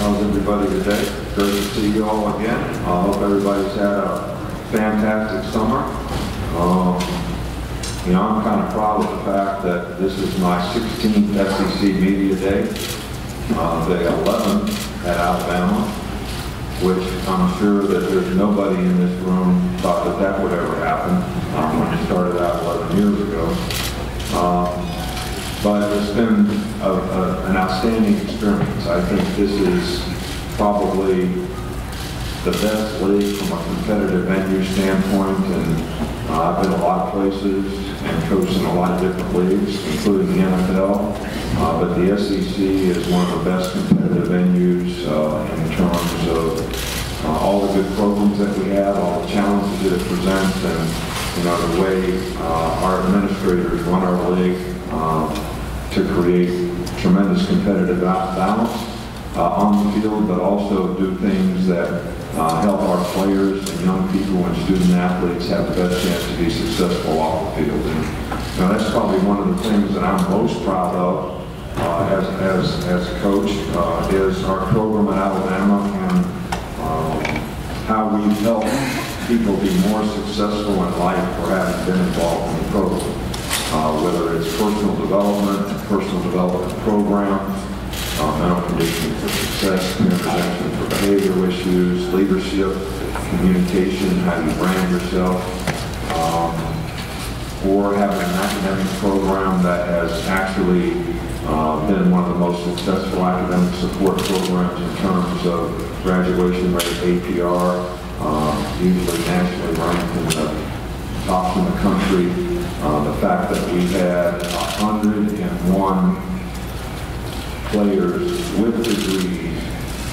How's everybody today? Great to see you all again. I hope everybody's had a fantastic summer. I'm kind of proud of the fact that this is my 16th SEC Media Day. The 11th at Alabama, which I'm sure that there's nobody in this room thought that that would ever happen when it started out 11 years ago. But it's been an outstanding experience. I think this is probably the best league from a competitive venue standpoint, and I've been a lot of places and coached in a lot of different leagues, including the NFL. But the SEC is one of the best competitive venues in terms of all the good programs that we have, all the challenges that it presents, and the way our administrators run our league to create tremendous competitive balance on the field, but also do things that help our players and young people and student athletes have the best chance to be successful off the field. And that's probably one of the things that I'm most proud of as a coach is our program at Alabama and how we've helped people be more successful in life for having been involved in the program. Whether it's personal development programs, mental conditioning for success, intervention for behavioral issues, leadership, communication, how you brand yourself, or having an academic program that has actually been one of the most successful academic support programs in terms of graduation rate, APR, usually nationally ranked in the top in the country. The fact that we had 101 players with degrees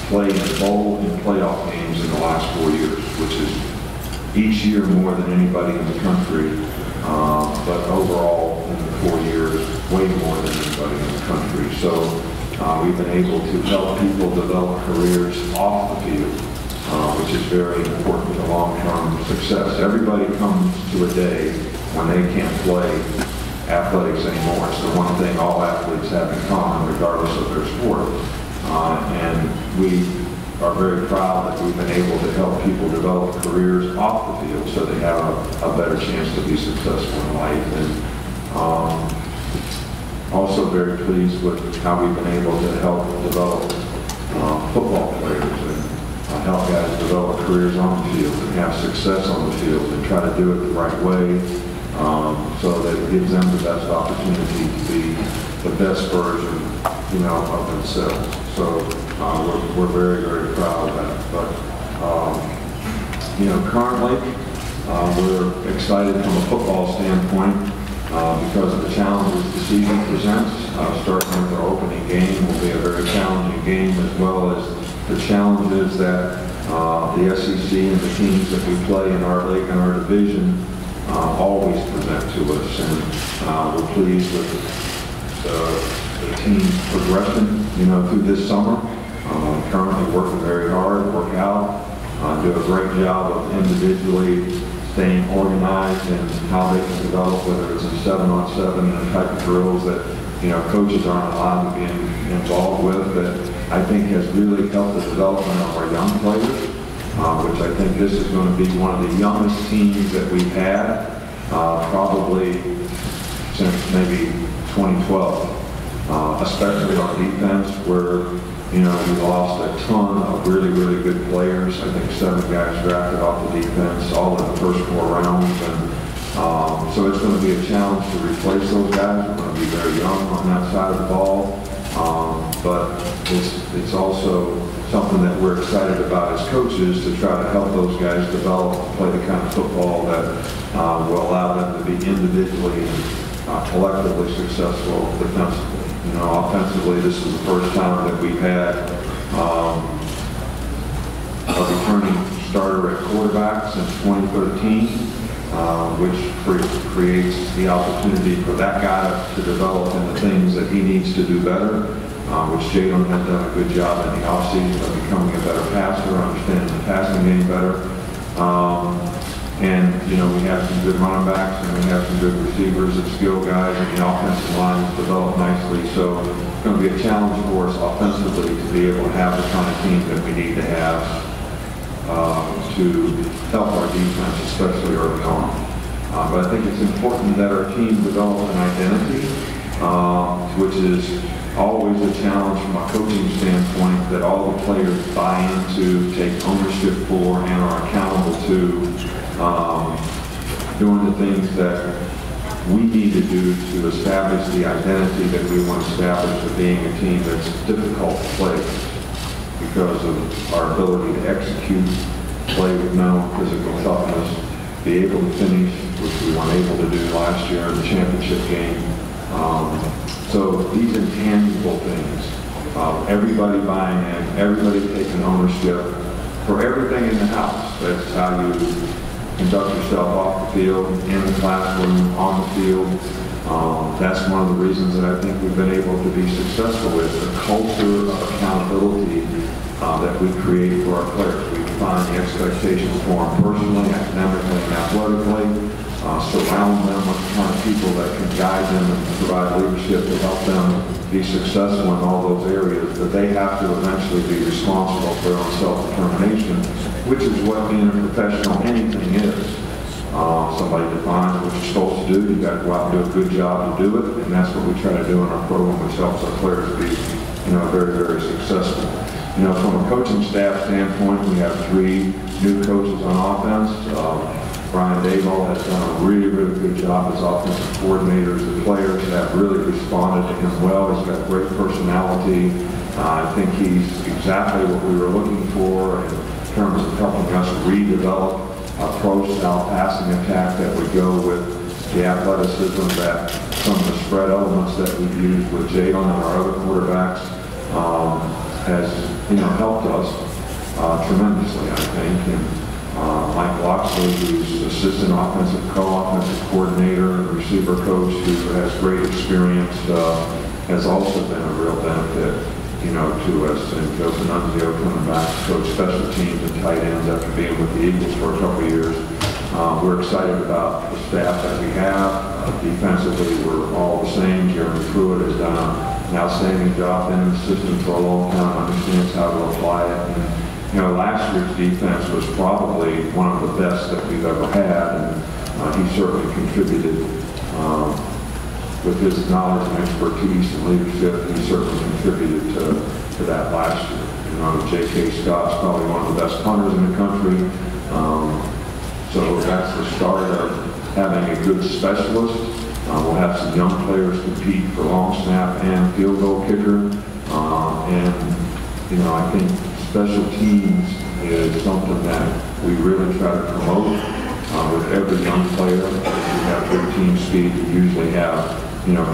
played bowl and playoff games in the last 4 years, which is each year more than anybody in the country, but overall in the 4 years, way more than anybody in the country. So we've been able to help people develop careers off the field, which is very important to long-term success. Everybody comes to a day when they can't play athletics anymore. It's the one thing all athletes have in common, regardless of their sport. And we are very proud that we've been able to help people develop careers off the field so they have a better chance to be successful in life. And also very pleased with how we've been able to help develop football players and help guys develop careers on the field and have success on the field and try to do it the right way, so that it gives them the best opportunity to be the best version, of themselves. So we're very, very proud of that. But currently we're excited from a football standpoint because of the challenges the season presents. Starting with our opening game will be a very challenging game, as well as the challenges that the SEC and the teams that we play in our league and our division always present to us. And we're pleased with the team's progression, through this summer. Currently working very hard, work out, do a great job of individually staying organized and how they can develop, whether it's in 7-on-7 and the type of drills that coaches aren't allowed to be involved with, that I think has really helped the development of our young players, which I think this is going to be one of the youngest teams that we've had, probably since maybe 2012, especially on defense, where we lost a ton of really, really good players. I think 7 guys drafted off the defense, all in the first 4 rounds, and so it's going to be a challenge to replace those guys. We're going to be very young on that side of the ball, but it's also something that we're excited about as coaches, to try to help those guys develop, play the kind of football that will allow them to be individually and collectively successful defensively. Offensively, this is the first time that we've had a returning starter at quarterback since 2013, which creates the opportunity for that guy to develop in the things that he needs to do better, which Jalen has done a good job in the offseason of becoming a better passer, understanding the passing game better. And, you know, we have some good running backs and we have some good receivers and skill guys, and the offensive line has developed nicely. So it's going to be a challenge for us offensively to be able to have the kind of team that we need to have to help our defense, especially early on. But I think it's important that our team develop an identity, which is always a challenge from a coaching standpoint, that all the players buy into, take ownership for, and are accountable to doing the things that we need to do to establish the identity that we want to establish of being a team that's difficult to play because of our ability to execute, play with mental, physical toughness, be able to finish, which we weren't able to do last year in the championship game. So these intangible things, everybody buying in, everybody taking ownership for everything in the house. That's how you conduct yourself off the field, in the classroom, on the field. That's one of the reasons that I think we've been able to be successful with the culture of accountability that we create for our players. We define the expectations for them personally, academically, and athletically. Surround them with the kind of people that can guide them and provide leadership to help them be successful in all those areas. But they have to eventually be responsible for their own self-determination, which is what being a professional anything is. Somebody defines what you're supposed to do. You've got to go out and do a good job to do it, and that's what we try to do in our program, which helps our players be, very, very successful. From a coaching staff standpoint, we have 3 new coaches on offense. Brian Dable has done a really, really good job as offensive coordinators. The players have really responded to him well. He's got great personality. I think he's exactly what we were looking for in terms of helping us redevelop a pro-style passing attack that would go with the athleticism that some of the spread elements that we've used with Jalen and our other quarterbacks has, helped us tremendously, I think. And Mike Loxley, who's assistant offensive co-offensive coordinator and receiver coach, who has great experience, has also been a real benefit, to us. And Joe Panunzio coming back to coach special teams and tight ends after being with the Eagles for a couple of years. We're excited about the staff that we have. Defensively, we're all the same. Jeremy Pruitt has done an outstanding job in the system for a long time, understands how to apply it. And, last year's defense was probably one of the best that we've ever had, and he certainly contributed with his knowledge and expertise and leadership. He certainly contributed to that last year. J.K. Scott's probably one of the best punters in the country, so that's the start of having a good specialist. We'll have some young players compete for long snap and field goal kicker, and I think special teams is something that we really try to promote with every young player. If you have good team speed, you usually have,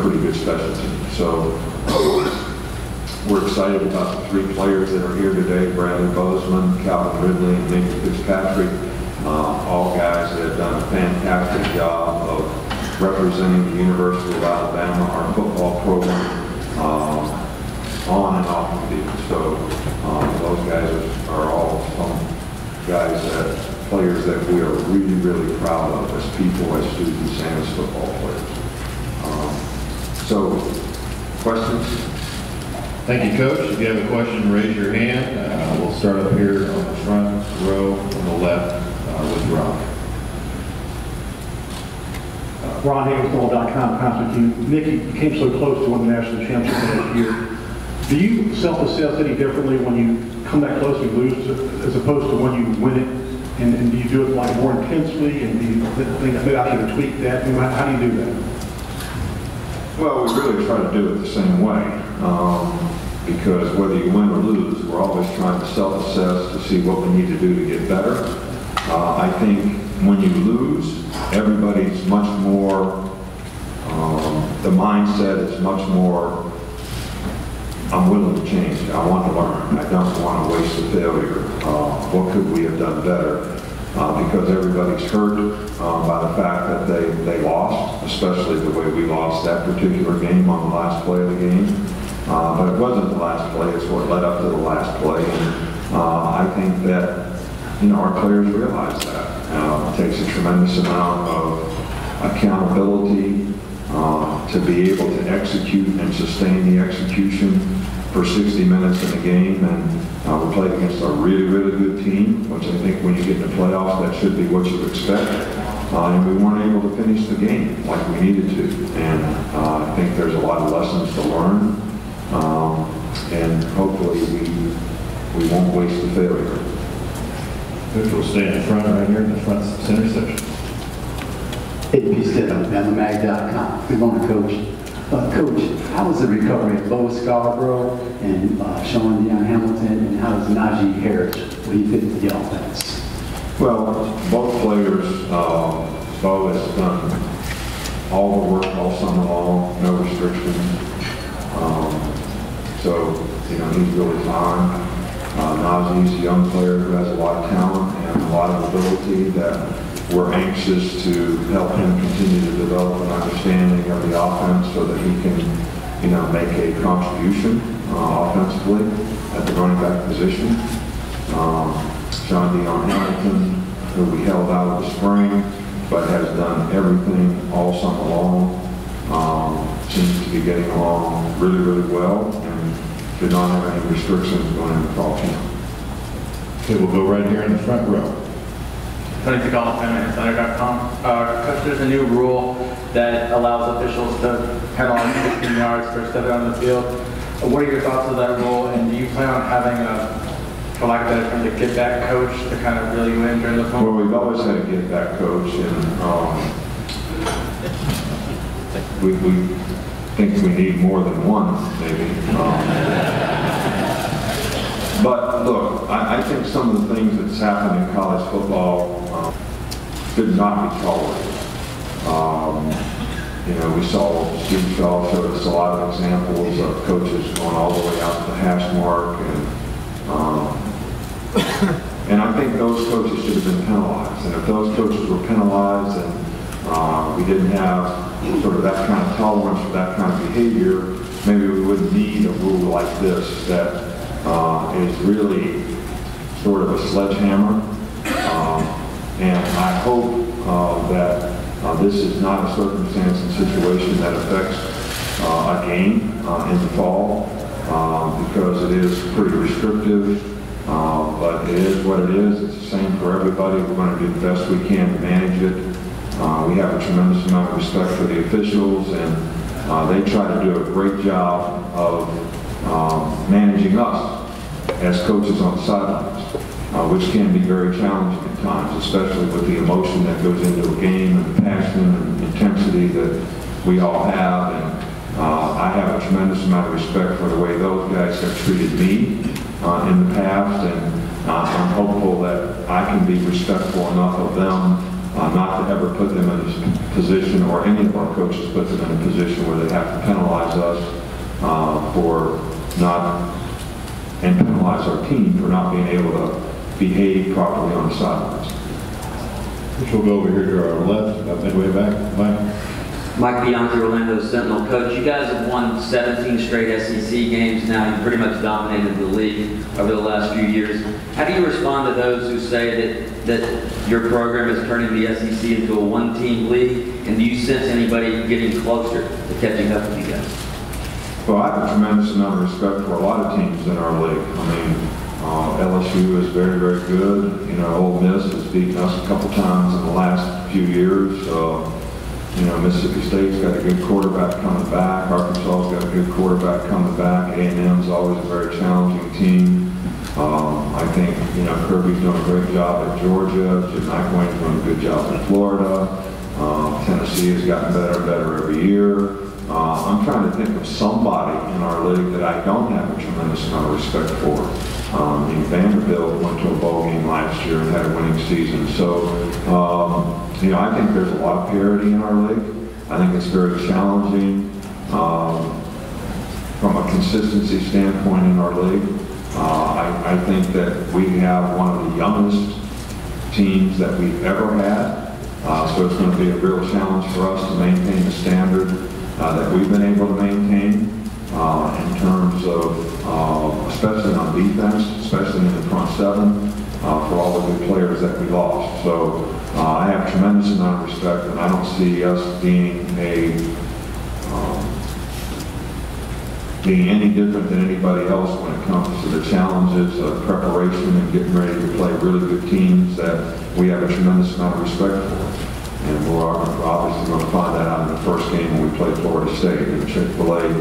pretty good special teams. So we're excited about the 3 players that are here today: Bradley Bozeman, Calvin Ridley, and Nick Fitzpatrick. All guys that have done a fantastic job of representing the University of Alabama, our football program, on and off the field. So those guys are all some players that we are really, really proud of as people, as students, and as football players. So, questions? Thank you, Coach. If you have a question, raise your hand. We'll start up here on the front row on the left with Ron. Ron Hagelsball.com, Constantine. Nick, you came so close to winning the national championship last year. Do you self-assess any differently when you come that close and lose as opposed to when you win it? And do you do it like more intensely? And do you think I should have tweaked that? How do you do that? Well, we really try to do it the same way. Because whether you win or lose, we're always trying to self-assess to see what we need to do to get better. I think when you lose, everybody's much more, the mindset is much more, I'm willing to change. I want to learn. I don't want to waste the failure. What could we have done better? Because everybody's hurt by the fact that they lost, especially the way we lost that particular game on the last play of the game. But it wasn't the last play. It's what led up to the last play. And I think that our players realize that. It takes a tremendous amount of accountability to be able to execute and sustain the execution for 60 minutes in a game. And we played against a really, really good team, which I think when you get in the playoffs, that should be what you expect. And we weren't able to finish the game like we needed to. And I think there's a lot of lessons to learn. And hopefully we won't waste the failure. Coach will stay in the front right here in the front center section. APSTEP@BamaMag.com. Good morning, Coach. Coach, how was the recovery of Bo Scarborough and Sean Deion Hamilton, and how does Najee Harris, will he fit into the offense? Well, both players, Bo has done all the work all summer long, no restrictions. So, he's really fine. Najee's a young player who has a lot of talent and a lot of ability that we're anxious to help him continue to develop an understanding of the offense so that he can, make a contribution offensively at the running back position. Sean Deion Hamilton, who we held out of the spring, but has done everything all summer long, seems to be getting along really, really well, and did not have any restrictions going into fall camp. Okay, we'll go right here in the front row. Tony Thunder.com. Coach, there's a new rule that allows officials to penalize 15 yards for stepping on the field. What are your thoughts of that rule, and do you plan on having for lack of a better term, the get-back coach to kind of reel you in during the phone? Well, we've always had a get-back coach, and we think we need more than one, maybe. But look, I think some of the things that's happened in college football should not be tolerated. We saw Steve Shaw showed us a lot of examples of coaches going all the way out to the hash mark, and I think those coaches should have been penalized. And if those coaches were penalized and we didn't have sort of that kind of tolerance for that kind of behavior, maybe we wouldn't need a rule like this that is really sort of a sledgehammer. And I hope that this is not a circumstance and situation that affects a game in the fall, because it is pretty restrictive, but it is what it is. It's the same for everybody. We're going to do the best we can to manage it. We have a tremendous amount of respect for the officials, and they try to do a great job of managing us as coaches on the sidelines, which can be very challenging at times, especially with the emotion that goes into a game and the passion and intensity that we all have. And I have a tremendous amount of respect for the way those guys have treated me in the past, and I'm hopeful that I can be respectful enough of them not to ever put them in a position, or any of our coaches put them in a position where they have to penalize us for not, and penalize our team for not being able to behave properly on the sidelines. Which will go over here to our left, about midway back. Mike Bianchi, Orlando Sentinel. Coach, you guys have won 17 straight SEC games now. You've pretty much dominated the league over the last few years. How do you respond to those who say that your program is turning the SEC into a one-team league? And do you sense anybody getting closer to catching up with you guys? Well, I have a tremendous amount of respect for a lot of teams in our league. I mean, LSU is very, very good. Ole Miss has beaten us a couple times in the last few years. Mississippi State's got a good quarterback coming back. Arkansas's got a good quarterback coming back. A&M's always a very challenging team. I think, Kirby's doing a great job at Georgia. Jim McElwain's doing a good job in Florida. Tennessee has gotten better and better every year. I'm trying to think of somebody in our league that I don't have a tremendous amount of respect for. Vanderbilt went to a bowl game last year and had a winning season. So, I think there's a lot of parity in our league. I think it's very challenging from a consistency standpoint in our league. I think that we have one of the youngest teams that we've ever had. So it's going to be a real challenge for us to maintain the standard that we've been able to maintain in terms of, especially on defense, especially in the front seven, for all all the good players that we lost. So I have a tremendous amount of respect, and I don't see us being any different than anybody else when it comes to the challenges of preparation and getting ready to play really good teams that we have a tremendous amount of respect for. And we're obviously going to find that out in the first game when we play Florida State. In Chick-fil-A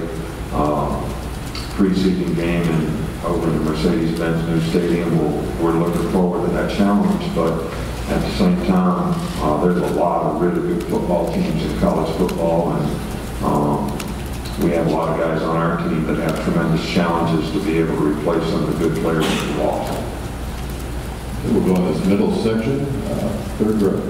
preseason game and over in the Mercedes-Benz new stadium, we're looking forward to that challenge. But at the same time, there's a lot of really good football teams in college football, and we have a lot of guys on our team that have tremendous challenges to be able to replace some of the good players that we lost. We'll go in this middle section, third row.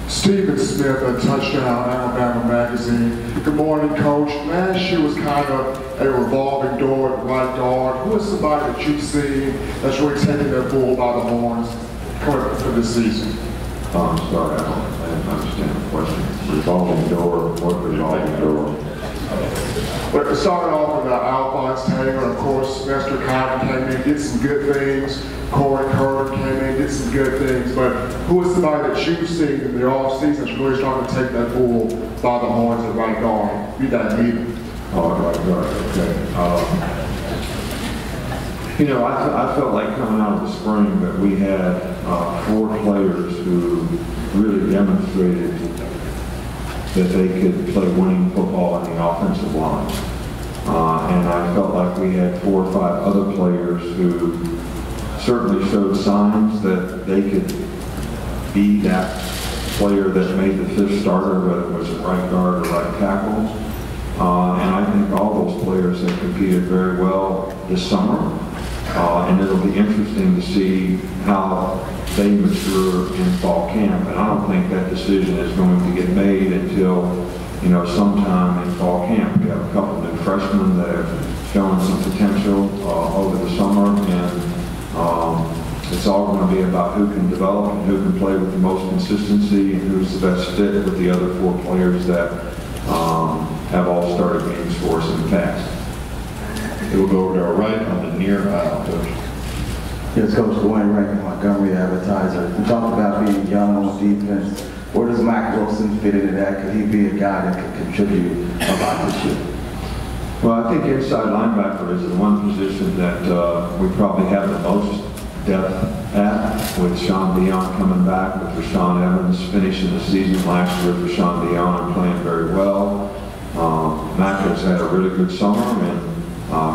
Stephen Smith, a Touchdown Alabama Magazine. Good morning, Coach. Last year was kind of a revolving door at right guard. Who is somebody that you've seen that's really taking that bull by the horns for this season? I'm sorry, I didn't understand the question. Revolving door, what revolving door? Well, it started off with Alphonse Taylor, and of course, Mr. Cotton came in, did some good things. Corey Curran came in, did some good things. But who is somebody that you've seen in the offseason that's really starting to take that bull by the horns at right guard? Be that either. Oh, right, okay. You know, I felt like coming out of the spring that we had 4 players who really demonstrated that they could play winning football in the offensive line. And I felt like we had 4 or 5 other players who certainly showed signs that they could be that player that made the 5th starter, whether it was at right guard or right tackle. And I think all those players have competed very well this summer. And it'll be interesting to see how they mature in fall camp. And I don't think that decision is going to get made until, you know, sometime in fall camp. We have a couple of new freshmen that have shown some potential over the summer, and it's all going to be about who can develop and who can play with the most consistency and who's the best fit with the other 4 players that have all started games for us in the past. It will go over to our right on the near aisle, Coach. Yes, Coach Dwayne Rankin, Montgomery Advertiser. You talked about being young on defense. Where does Mack Wilson fit into that? Could he be a guy that could contribute a lot this year? Well, I think inside linebacker is the one position that we probably have the most depth at, with Sean Dion coming back, with Rashawn Evans finishing the season last year with Rashawn Dion and playing very well. Mack has had a really good summer, and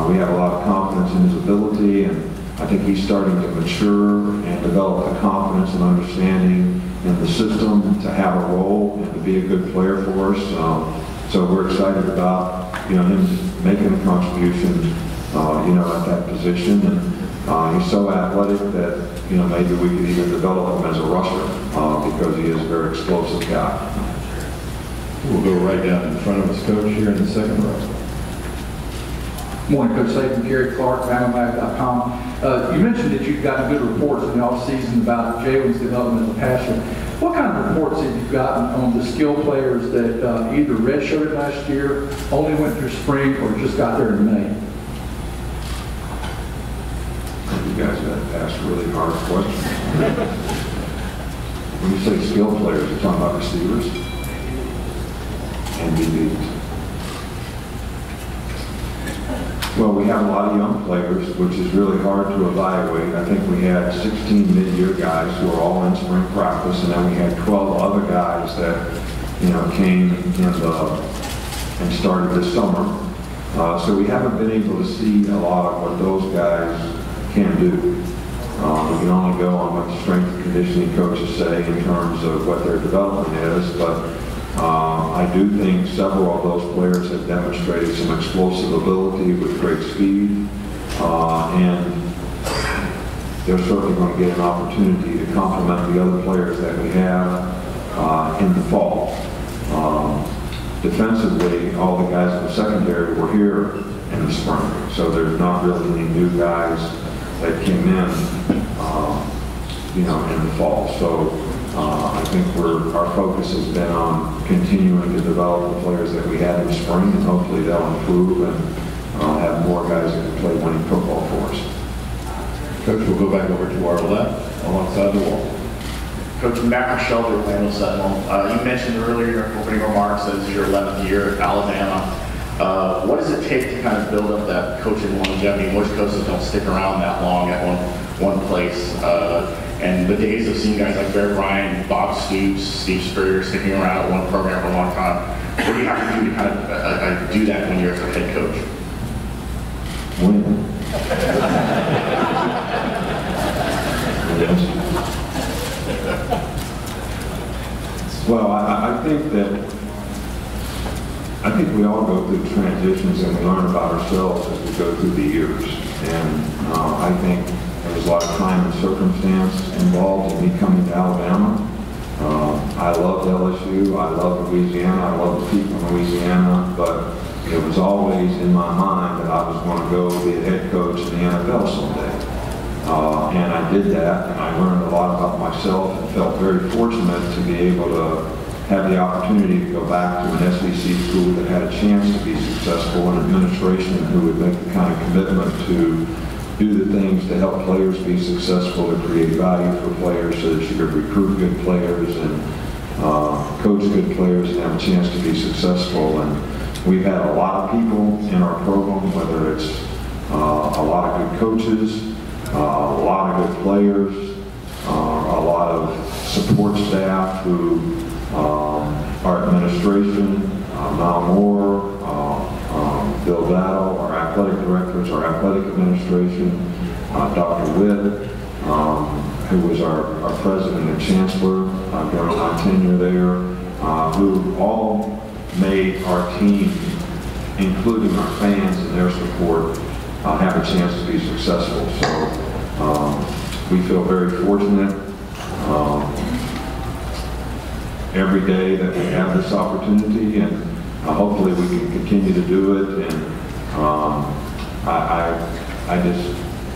we have a lot of confidence in his ability, and I think he's starting to mature and develop the confidence and understanding in the system to have a role and to be a good player for us. So we're excited about, you know, him making a contribution, you know, at that position. And he's so athletic that, you know, maybe we could even develop him as a rusher because he is a very explosive guy. We'll go right down in front of us, Coach, here in the second row. Morning, Coach Saban, Gary Clark, BamaMag.com. You mentioned that you've gotten good reports in the offseason about Jalen's development as a passer. What kind of reports have you gotten on the skill players that either redshirted last year, only went through spring, or just got there in May? You guys have asked really hard questions. When you say skill players, you're talking about receivers and DBs. Well, we have a lot of young players, which is really hard to evaluate. I think we had 16 mid-year guys who are all in spring practice, and then we had 12 other guys that, you know, came and started this summer. So we haven't been able to see a lot of what those guys can do. We can only go on what the strength and conditioning coaches say in terms of what their development is, but I do think several of those players have demonstrated some explosive ability with great speed, and they're certainly going to get an opportunity to complement the other players that we have in the fall. Defensively, all the guys in the secondary were here in the spring, so there's not really any new guys that came in, you know, in the fall. So I think our focus has been on continuing to develop the players that we had in spring, and hopefully they'll improve and have more guys that can play winning football for us. Coach, we'll go back over to our left, alongside the wall. Coach, Matt Michelle, the Orlando Sentinel. You mentioned earlier in your opening remarks that this is your 11th year at Alabama. What does it take to kind of build up that coaching longevity? Most coaches don't stick around that long at one place. And the days of seeing guys like Bear Bryant, Bob Stoops, Steve Spurrier sticking around at one program for a long time, what do you have to do to kind of do that when you're a head coach? Win. Well, I think we all go through transitions and we learn about ourselves as we go through the years. And I think there was a lot of time and circumstance involved in me coming to Alabama. I loved LSU, I loved Louisiana, I loved the people in Louisiana, but it was always in my mind that I was going to go be a head coach in the NFL someday. And I did that, and I learned a lot about myself and felt very fortunate to be able to have the opportunity to go back to an SEC school that had a chance to be successful, an administration who would make the kind of commitment to do the things to help players be successful, to create value for players so that you could recruit good players and coach good players and have a chance to be successful. And we've had a lot of people in our program, whether it's a lot of good coaches, a lot of good players, a lot of support staff who our administration, Mal Moore, Bill Battle, our athletic directors, our athletic administration, Dr. Witt, who was our president and chancellor during my tenure there, who all made our team, including our fans and their support, have a chance to be successful. So we feel very fortunate every day that we have this opportunity, and hopefully we can continue to do it. And I just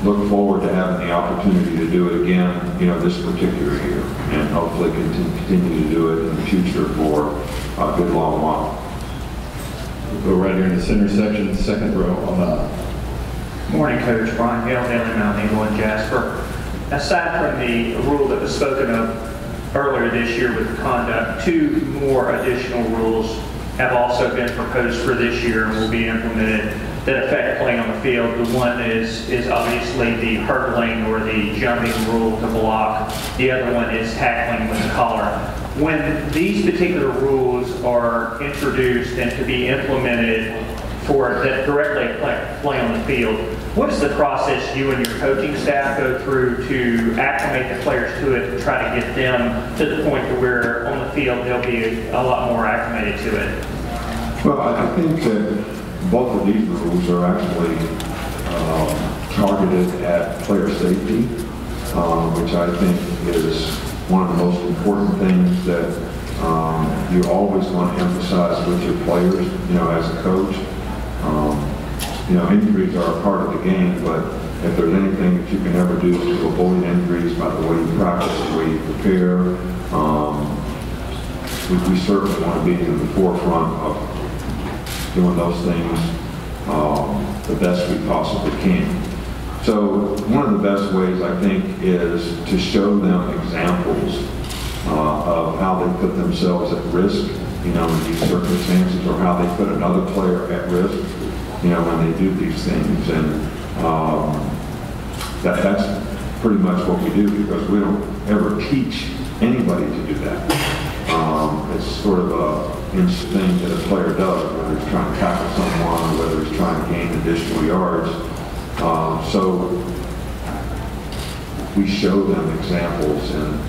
look forward to having the opportunity to do it again, this particular year, and hopefully continue to do it in the future for a good long while. We'll go right here in the center section, second row on the Morning, Coach. Brian Gale, Daily Mountain Eagle in Jasper. Aside from the rule that was spoken of earlier this year with the conduct, 2 more additional rules have also been proposed for this year and will be implemented that affect playing on the field. The one is obviously the hurdling or the jumping rule to block. The other one is tackling with the collar. When these particular rules are introduced and to be implemented that directly play on the field, what is the process you and your coaching staff go through to acclimate the players to it and try to get them to the point to where on the field they'll be a lot more acclimated to it? Well, I think that both of these rules are actually targeted at player safety, which I think is one of the most important things that you always want to emphasize with your players, as a coach. Injuries are a part of the game, but if there's anything that you can ever do to avoid injuries by the way you practice, the way you prepare, we certainly want to be in the forefront of doing those things the best we possibly can. So one of the best ways, I think, is to show them examples of how they put themselves at risk, in these circumstances, or how they put another player at risk, when they do these things. And that's pretty much what we do, because we don't ever teach anybody to do that. It's sort of a thing that a player does, whether he's trying to tackle someone or whether he's trying to gain additional yards. So we show them examples, and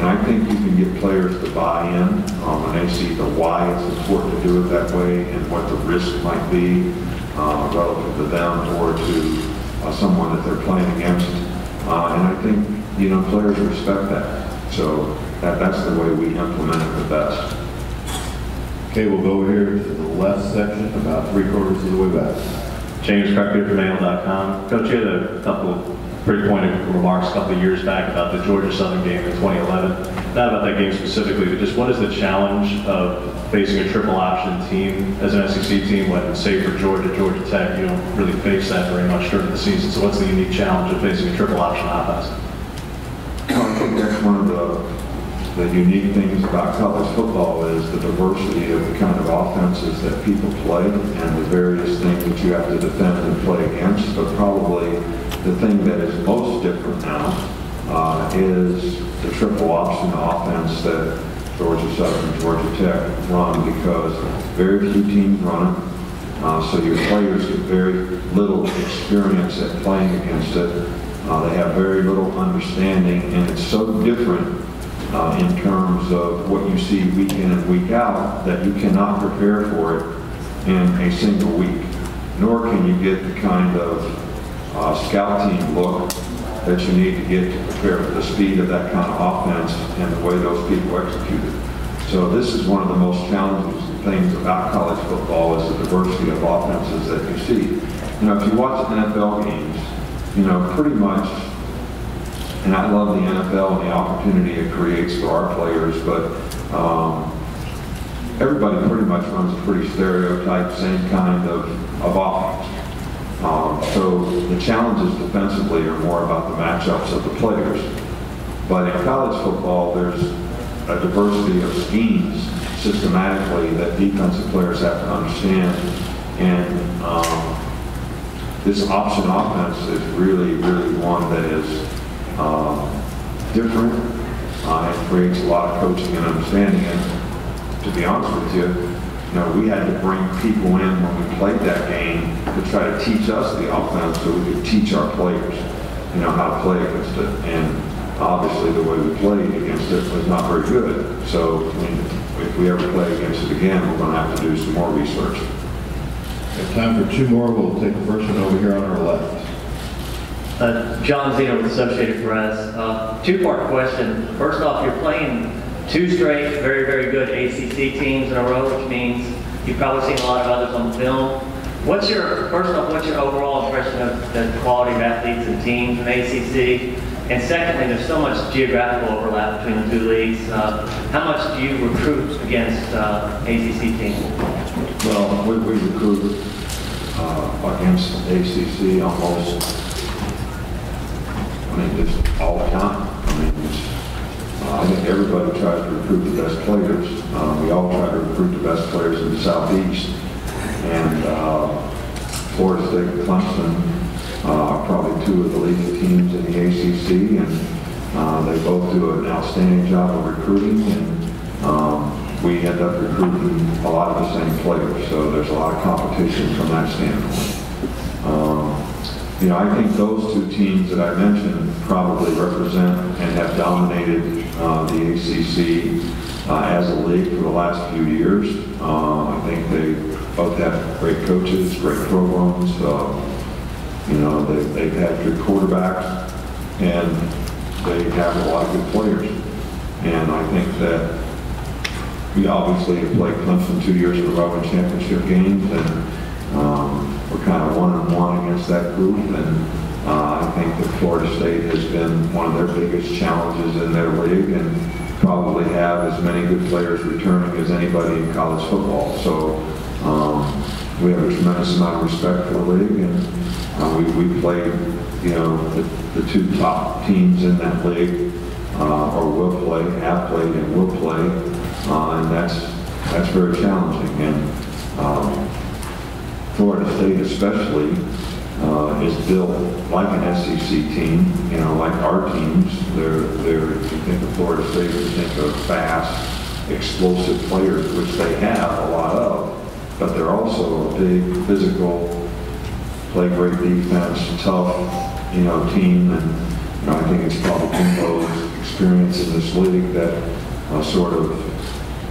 I think you can get players to buy in when they see the why it's important to do it that way and what the risk might be relative to them or to someone that they're playing against. And I think, players respect that. So that's the way we implement it the best. Okay, we'll go here to the left section, about 3/4 of the way back. James Crockett from AL.com. Coach, you had a couple pretty pointed remarks a couple of years back about the Georgia Southern game in 2011. Not about that game specifically, but just what is the challenge of facing a triple option team as an SEC team when, say, for Georgia, Georgia Tech, you don't really face that very much during the season. So what's the unique challenge of facing a triple option offense? Well, I think that's one of the unique things about college football is the diversity of the kind of offenses that people play and the various things that you have to defend and play against. But probably the thing that is most different now is the triple option offense that Georgia Southern and Georgia Tech run, because very few teams run it. So your players get very little experience at playing against it. They have very little understanding, and it's so different in terms of what you see week in and week out that you cannot prepare for it in a single week. Nor can you get the kind of scout team look that you need to get to prepare for the speed of that kind of offense and the way those people execute it. So this is one of the most challenging things about college football is the diversity of offenses that you see. You know, if you watch NFL games, you know, pretty much, and I love the NFL and the opportunity it creates for our players, but everybody pretty much runs a pretty stereotyped, same kind of offense. So the challenges defensively are more about the matchups of the players. But in college football, there's a diversity of schemes systematically that defensive players have to understand. And this option offense is really, really one that is different. It creates a lot of coaching and understanding. And to be honest with you, we had to bring people in when we played that game to try to teach us the offense so we could teach our players, how to play against it. And obviously the way we played against it was not very good. So if we ever play against it again, we're going to have to do some more research. We have time for two more. We'll take the first one over here on our left. John Zeno with Associated Press. Two-part question. First off, you're playing two straight very, very good ACC teams in a row, which means you've probably seen a lot of others on film. First off, what's your overall impression of the quality of athletes and teams in ACC? And secondly, there's so much geographical overlap between the two leagues. How much do you recruit against ACC teams? Well, we recruit against ACC almost, just all the time. I think everybody tries to recruit the best players. We all try to recruit the best players in the Southeast. And Florida State and Clemson are probably two of the leading teams in the ACC, and they both do an outstanding job of recruiting, and we end up recruiting a lot of the same players. So there's a lot of competition from that standpoint. I think those two teams that I mentioned probably represent and have dominated the ACC as a league for the last few years. I think they both have great coaches, great programs. They've had good quarterbacks, and they have a lot of good players. And I think that we obviously have played Clemson 2 years in a row in championship games, and we're kind of 1-1 against that group, and I think that Florida State has been one of their biggest challenges in their league, and probably have as many good players returning as anybody in college football. So we have a tremendous amount of respect for the league, and we played, the two top teams in that league, or will play, have played, and will play, and that's very challenging. And Florida State especially is built like an SEC team, like our teams. If you think of Florida State, you think of fast, explosive players, which they have a lot of, but they're also a big, physical, play great defense, tough, team. And I think it's probably Kimbo's experience in this league that sort of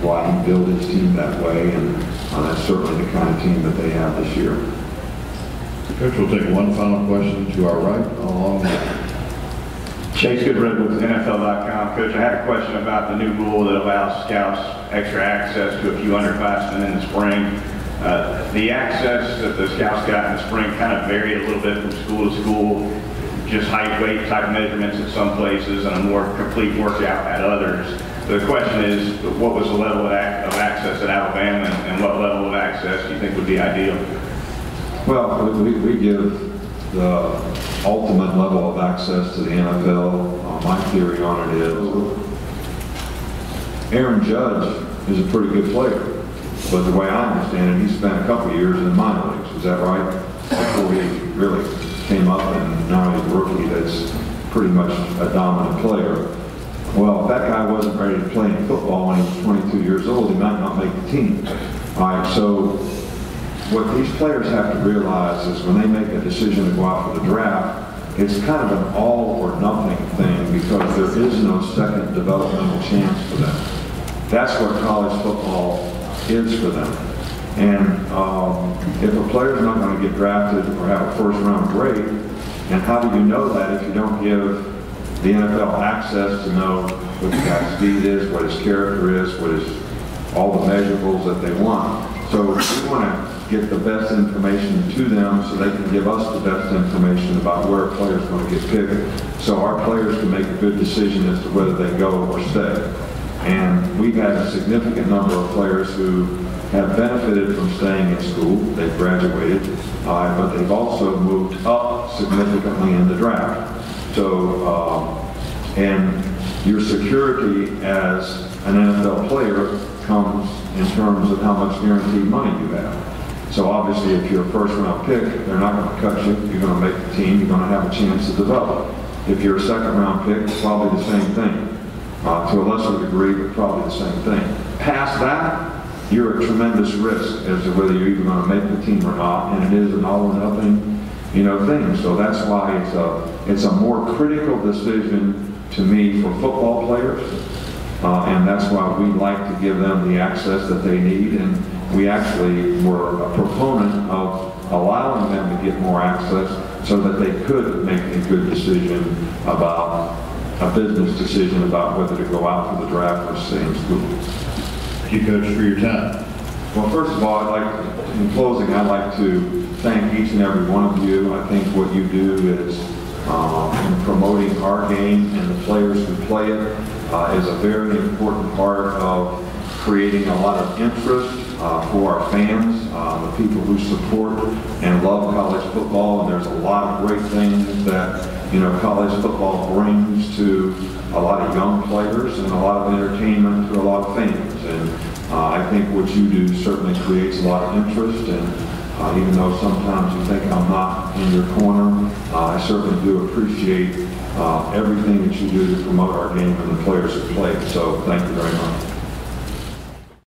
why he built his team that way, and that's certainly the kind of team that they have this year. Coach, we'll take one final question to our right, along the Chase Goodred with NFL.com. Coach, I had a question about the new rule that allows scouts extra access to a few underclassmen in the spring. The access that the scouts got in the spring kind of varied a little bit from school to school. just height, weight type measurements at some places and a more complete workout at others. The question is, what was the level of access at Alabama, and what level of access do you think would be ideal? Well, we give the ultimate level of access to the NFL. My theory on it is Aaron Judge is a pretty good player, but the way I understand it, he spent a couple of years in the minor leagues. Is that right? Before he really came up, and now he's a rookie that's pretty much a dominant player. Well, if that guy wasn't ready to play in football when he was 22 years old, he might not make the team. All right, so what these players have to realize is when they make a decision to go out for the draft, it's kind of an all or nothing thing because there is no second developmental chance for them. That's what college football is for them. And if a player's not going to get drafted or have a first round grade, and how do you know that if you don't give the NFL access to know what the guy's speed is, what his character is, what his, all the measurables that they want. So we want to get the best information to them so they can give us the best information about where a player is going to get picked, so our players can make a good decision as to whether they go or stay. And we've had a significant number of players who have benefited from staying in school. They've graduated, but they've also moved up significantly in the draft. So, and your security as an NFL player comes in terms of how much guaranteed money you have. So obviously if you're a first round pick, they're not going to cut you. You're going to make the team. You're going to have a chance to develop. If you're a second round pick, it's probably the same thing. To a lesser degree, but probably the same thing. Past that, you're at tremendous risk as to whether you're even going to make the team or not, and it is an all or nothing, thing. So that's why it's a more critical decision to me for football players, and that's why we like to give them the access that they need. And we actually were a proponent of allowing them to get more access so that they could make a good decision about a business decision about whether to go out for the draft or stay in school. Thank you, Coach, for your time. Well, first of all, in closing, I'd like to thank each and every one of you. I think what you do is in promoting our game and the players who play it is a very important part of creating a lot of interest for our fans, the people who support and love college football. And there's a lot of great things that college football brings to a lot of young players and a lot of entertainment to a lot of fans. And I think what you do certainly creates a lot of interest. And even though sometimes you think I'm not in your corner, I certainly do appreciate everything that you do to promote our game and the players who play. So thank you very much.